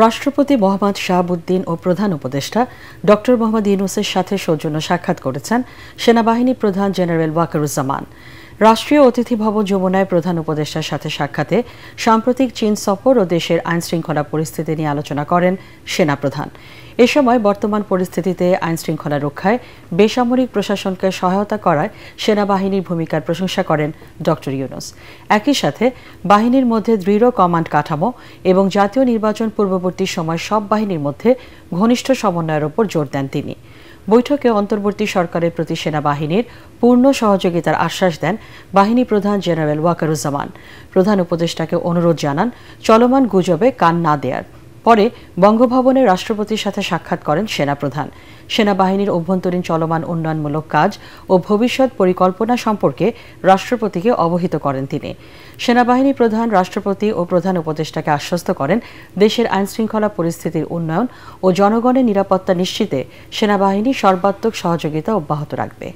রাষ্ট্রপতি মোহাম্মদ শাহাবুদ্দিন ও প্রধান উপদেষ্টা ডক্টর মোহাম্মদ ইউনূসের সাথে সৌজন্য সাক্ষাৎ করেছেন সেনাবাহিনী প্রধান জেনারেল ওয়াকারুজ্জামান। রাষ্ট্রীয় অতিথি ভবন যমুনায় প্রধান উপদেষ্টার সাথে সাক্ষাতে সাম্প্রতিক চীন সফর ও দেশের আইনশৃঙ্খলা পরিস্থিতি নিয়ে আলোচনা করেন সেনাপ্রধান। এ সময় বর্তমান পরিস্থিতিতে আইনশৃঙ্খলা রক্ষায় বেসামরিক প্রশাসনকে সহায়তা করায় সেনাবাহিনীর ভূমিকার প্রশংসা করেন ডক্টর ইউনূস। একই সাথে বাহিনীর মধ্যে দৃঢ় কমান্ড কাঠামো এবং জাতীয় নির্বাচন পূর্ববর্তী সময় সব বাহিনীর মধ্যে ঘনিষ্ঠ সমন্বয়ের ওপর জোর দেন তিনি। বৈঠকে অন্তর্বর্তী সরকারের প্রতি সেনাবাহিনীর পূর্ণ সহযোগিতার আশ্বাস দেন বাহিনী প্রধান জেনারেল ওয়াকারুজ্জামান। প্রধান উপদেষ্টাকে অনুরোধ জানান চলমান গুজবে কান না দেয়ার। পরে বঙ্গভবনে রাষ্ট্রপতির সাথে সাক্ষাৎ করেন সেনাপ্রধান। সেনাবাহিনীর অভ্যন্তরীণ চলমান উন্নয়নমূলক কাজ ও ভবিষ্যৎ পরিকল্পনা সম্পর্কে রাষ্ট্রপতিকে অবহিত করেন তিনি। সেনাবাহিনী প্রধান রাষ্ট্রপতি ও প্রধান উপদেষ্টাকে আশ্বস্ত করেন দেশের আইনশৃঙ্খলা পরিস্থিতির উন্নয়ন ও জনগণের নিরাপত্তা নিশ্চিতে সেনাবাহিনী সর্বাত্মক সহযোগিতা অব্যাহত রাখবে।